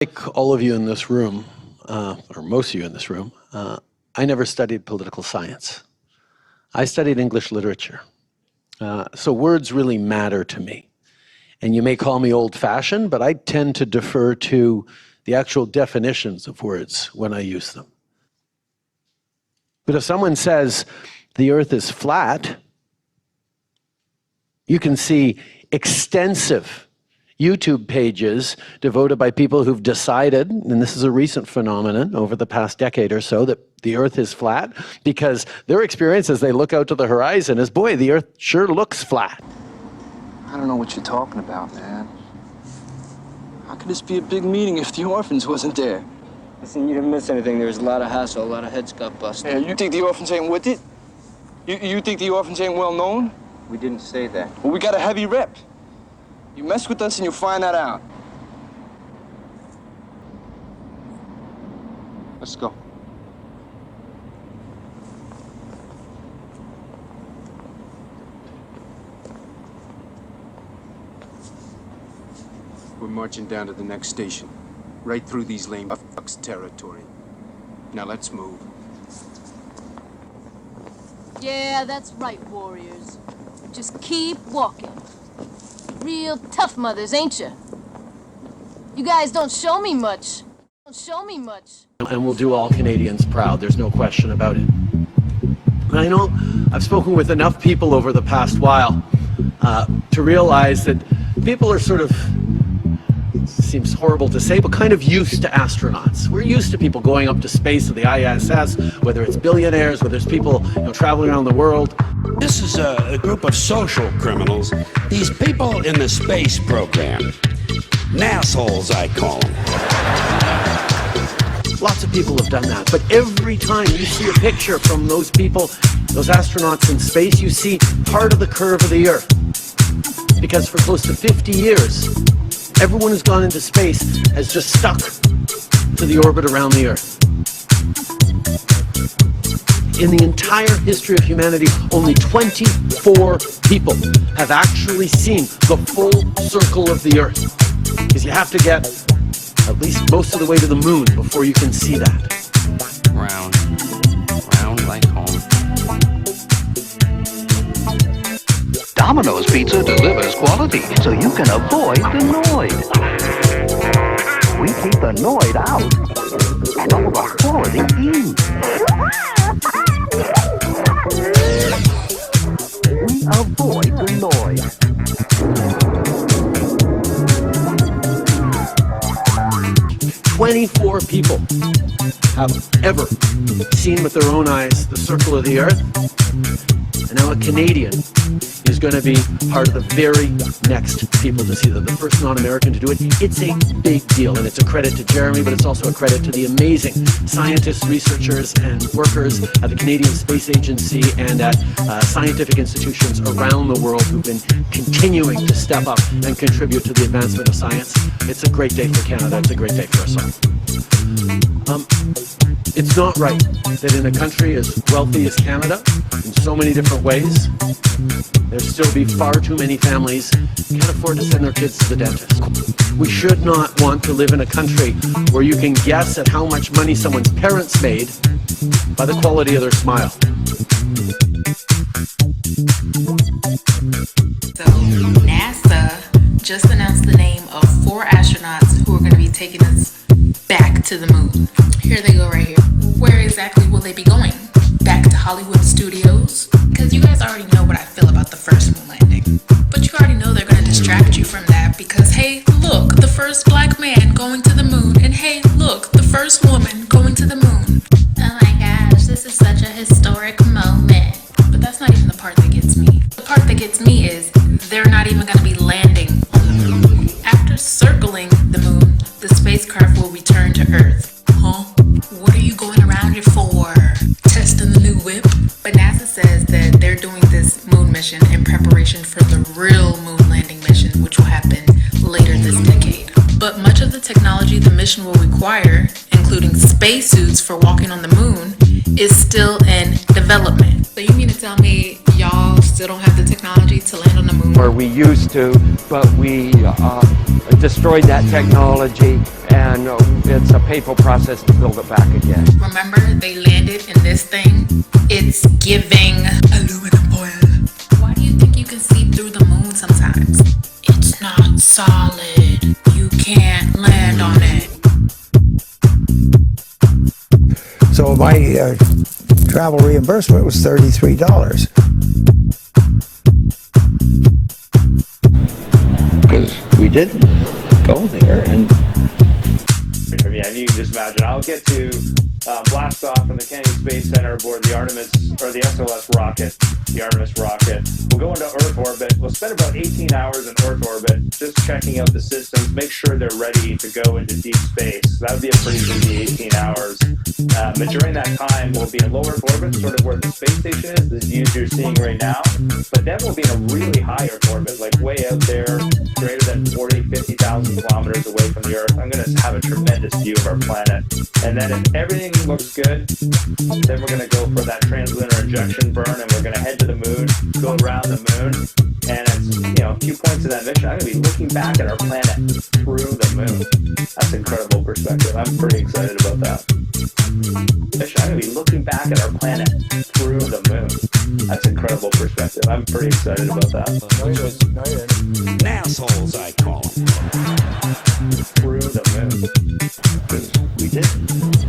Like all of you in this room, or most of you in this room, I never studied political science. I studied English literature. So words really matter to me. And you may call me old-fashioned, but I tend to defer to the actual definitions of words when I use them. But if someone says the earth is flat, you can see extensive YouTube pages devoted by people who've decided, and this is a recent phenomenon over the past decade or so, that the earth is flat, because their experience as they look out to the horizon is, boy, the earth sure looks flat. I don't know what you're talking about, man. How could this be a big meeting if the orphans wasn't there? Listen, you didn't miss anything. There was a lot of hassle, a lot of heads got busted. Yeah, you think the orphans ain't with it? You think the orphans ain't well known? We didn't say that. Well, we got a heavy rep. You mess with us and you'll find that out. Let's go. We're marching down to the next station, right through these lame fucks' territory. Now let's move. Yeah, that's right, warriors. Just keep walking. Real tough mothers, ain't you? You guys don't show me much. Don't show me much. And we'll do all Canadians proud, there's no question about it. And I know I've spoken with enough people over the past while to realize that people are sort of, seems horrible to say, but kind of used to astronauts. We're used to people going up to space to the ISS, whether it's billionaires, whether it's people traveling around the world. This is a group of social criminals. These people in the space program. Nassholes, I call them. Lots of people have done that, but every time you see a picture from those people, those astronauts in space, you see part of the curve of the Earth. Because for close to 50 years, everyone who's gone into space has just stuck to the orbit around the Earth. In the entire history of humanity, only 24 people have actually seen the full circle of the Earth. Because you have to get at least most of the way to the moon before you can see that. Round, round like home. Domino's Pizza delivers quality, so you can avoid the Noid. We keep the Noid out, and all the quality in. We avoid the Noid. 24 people have ever seen with their own eyes the circle of the Earth. And now a Canadian is going to be part of the very next people to see that. The first non-American to do it. It's a big deal, and it's a credit to Jeremy, but it's also a credit to the amazing scientists, researchers, and workers at the Canadian Space Agency and at scientific institutions around the world who've been continuing to step up and contribute to the advancement of science. It's a great day for Canada. It's a great day for us all. It's not right that in a country as wealthy as Canada, in so many different ways, there'll still be far too many families who can't afford to send their kids to the dentist. We should not want to live in a country where you can guess at how much money someone's parents made by the quality of their smile. So NASA just announced the name of 4 astronauts who are going to be taking us back to the moon. Here they go right here. Where exactly will they be going? Back to Hollywood studios? Because you guys already know what I feel about the first moon landing. But you already know they're going to distract you from that because, hey, look, the first black man going to the moon. And hey, look, the first woman going to the moon. Oh my gosh, this is such a historic moment. But that's not even the part that gets me. The part that gets me is they're not even going to be landing on the moon. After circling the moon, the spacecraft will return to Earth. Huh? What are you going around here for? Testing the new whip? But NASA says that they're doing this moon mission in preparation for the real moon landing mission, which will happen later this decade. But much of the technology the mission will require, including spacesuits for walking on the moon, is still in development. So you mean to tell me y'all still don't have the technology to land on the moon? Where we used to, but we destroyed that technology and it's a painful process to build it back again. Remember, they landed in this thing? It's giving aluminum foil. Why do you think you can see through the moon sometimes? It's not solid. You can't land on it. So my travel reimbursement was $33. Because we didn't go there, and I mean, you can just imagine. I'll get to blast off from the Kennedy Space Center aboard the Artemis, or the SLS rocket, the Artemis rocket. We'll go into Earth orbit. We'll spend about 18 hours in Earth orbit just checking out the systems, make sure they're ready to go into deep space. That would be a pretty busy 18 hours. But during that time, we'll be in low Earth orbit, sort of where the space station is, the views you're seeing right now. But then we'll be in a really high Earth orbit, like way out there, greater than 40, 50,000 kilometers away from the Earth. I'm going to have a tremendous view of our planet. And then if everything looks good, then we're going to go for that translunar injection burn, and we're going to head to the moon, go around the moon, and it's, a few points of that mission, I'm going to be looking back at our planet through the moon. That's incredible perspective. I'm pretty excited about that. Mission, I'm going to be looking back at our planet through the moon. That's incredible perspective. I'm pretty excited about that. Assholes, I call them. Through the moon. we didn't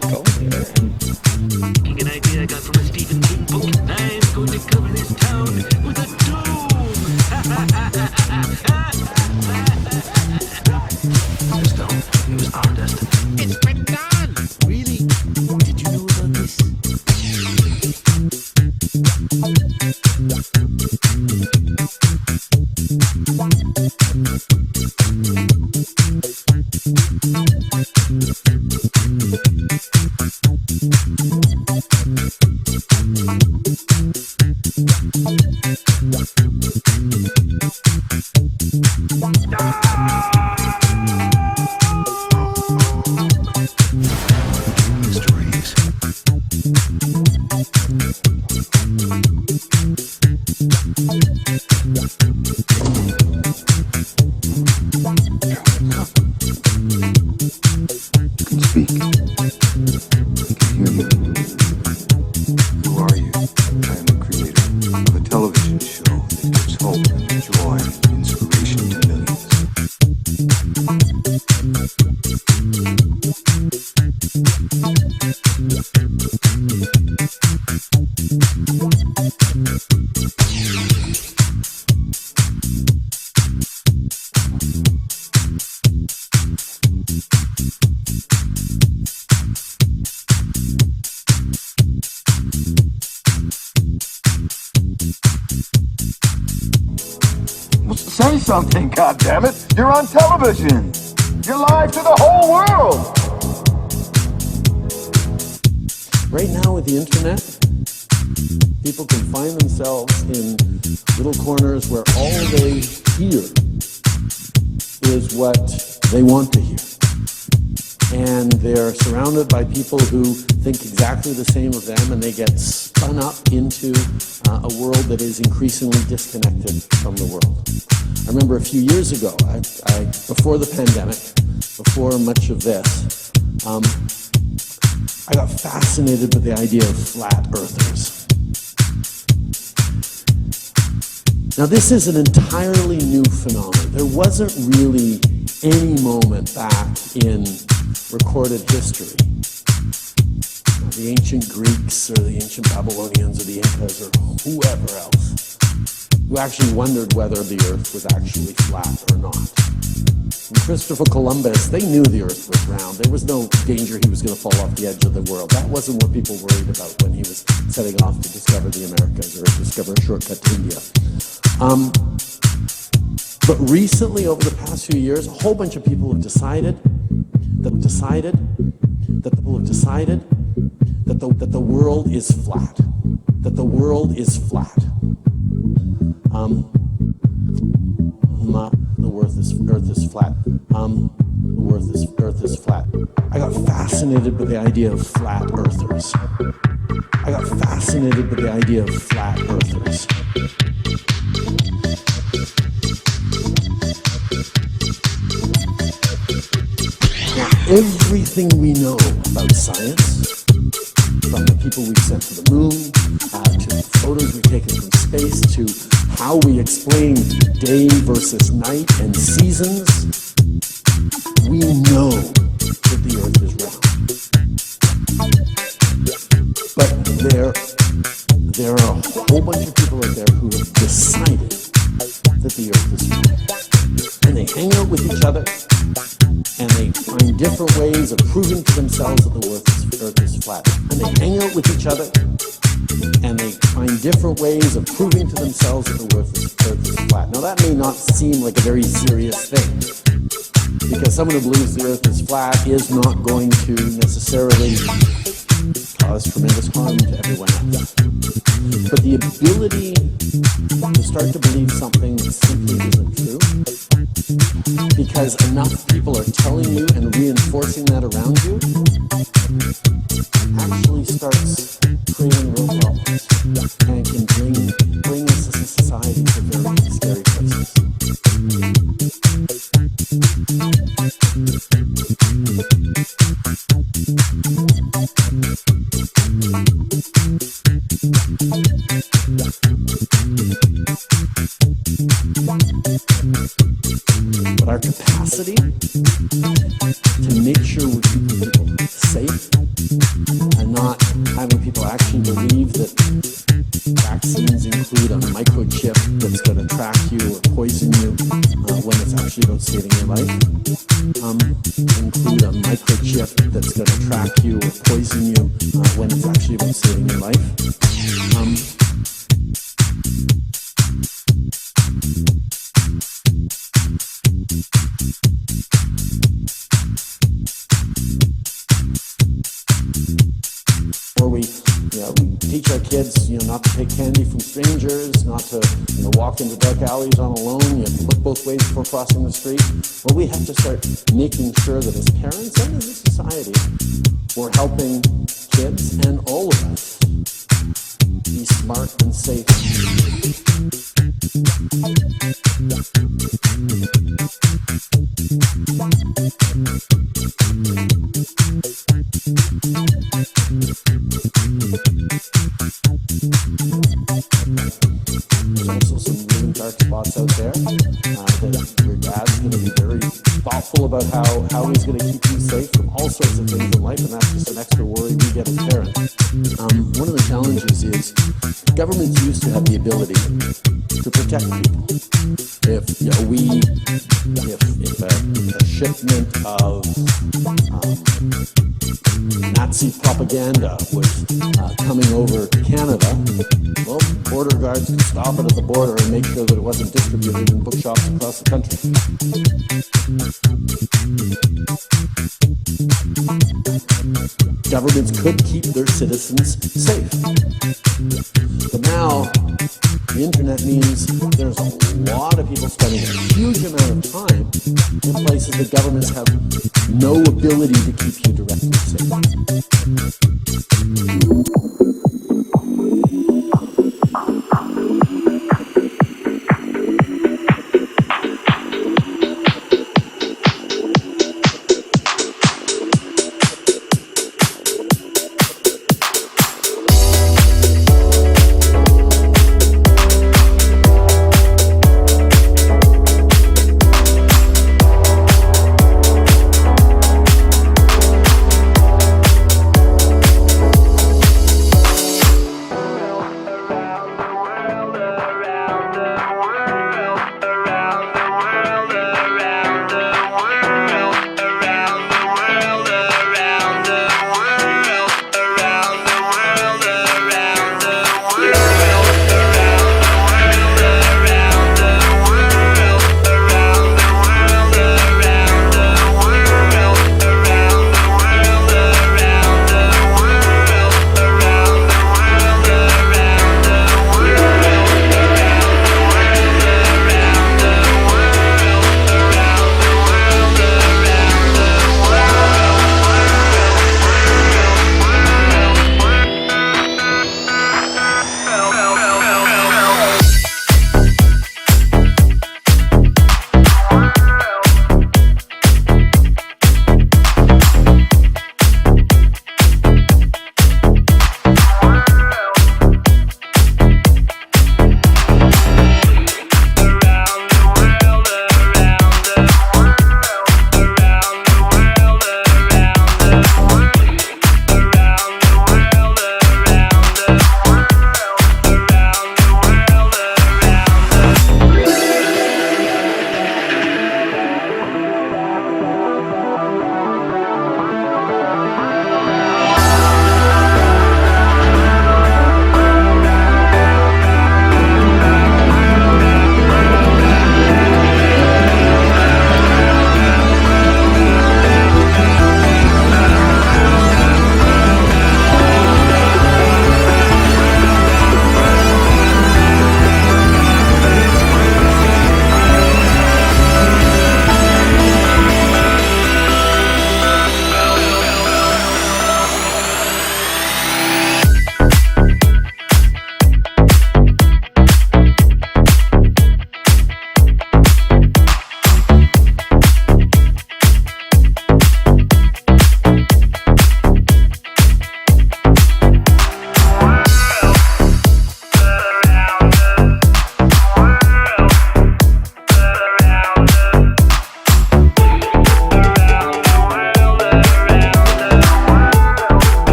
go there. An idea I got from a Stephen King book. I'm going to cover this town with a dome. It was our destiny. It's been done. Really? Did you know about this? Say something, goddammit! You're on television! You're live to the whole world! Right now with the internet, people can find themselves in little corners where all they hear is what they want to hear. And they're surrounded by people who think exactly the same of them, and they get spun up into a world that is increasingly disconnected from the world. I remember a few years ago, before the pandemic, before much of this, I got fascinated with the idea of flat earthers. Now, this is an entirely new phenomenon. There wasn't really any moment back in recorded history, the ancient Greeks or the ancient Babylonians or the Incas or whoever else, who actually wondered whether the earth was actually flat or not. And Christopher Columbus, they knew the earth was round. There was no danger he was going to fall off the edge of the world. That wasn't what people worried about when he was setting off to discover the Americas or discover a shortcut to India. But recently, over the past few years, a whole bunch of people have decided that the world is flat. That the world is flat. The earth is flat. The earth is flat. I got fascinated with the idea of flat earthers. everything we know about science, from the people we've sent to the moon, to the photos we've taken from space, to how we explain day versus night and seasons, we know that the Earth is round. But there are a whole bunch of people out there who have decided that the Earth is round. And they hang out with each other, and they find different ways of proving to themselves that the Earth is flat. And they hang out with each other, and they find different ways of proving to themselves that the Earth is flat. Now that may not seem like a very serious thing, because someone who believes the Earth is flat is not going to necessarily cause tremendous harm to everyone else. But the ability to start to believe something simply isn't true, because enough people are telling you and reinforcing that around you, actually starts creating real problems and can bring us as a society to very scary places. But our capacity to make sure we're keeping people safe and not having people actually believe that vaccines include a microchip that's going to track you or poison you when it's actually about saving your life, include a microchip that's going to track you or poison you when it's actually about saving your life. Or we teach our kids, not to take candy from strangers, not to, walk into dark alleys on alone. You have to look both ways before crossing the street. Well, we have to start making sure that as parents and as a society, we're helping kids and all of us be smart and safe. There's also some really dark spots out there that your dad's going to be very thoughtful about how he's going to keep you safe from all sorts of things in life, and that's just an extra worry we get as parents. One of the challenges is governments used to have the ability to protect people. If a shipment of Nazi propaganda was coming over to Canada, well, border guards could stop it at the border and make sure that it wasn't distributed in bookshops across the country. Governments could keep their citizens safe. But now, the internet means there's a lot of people spending a huge amount of time in places that governments have no ability to keep you directly safe.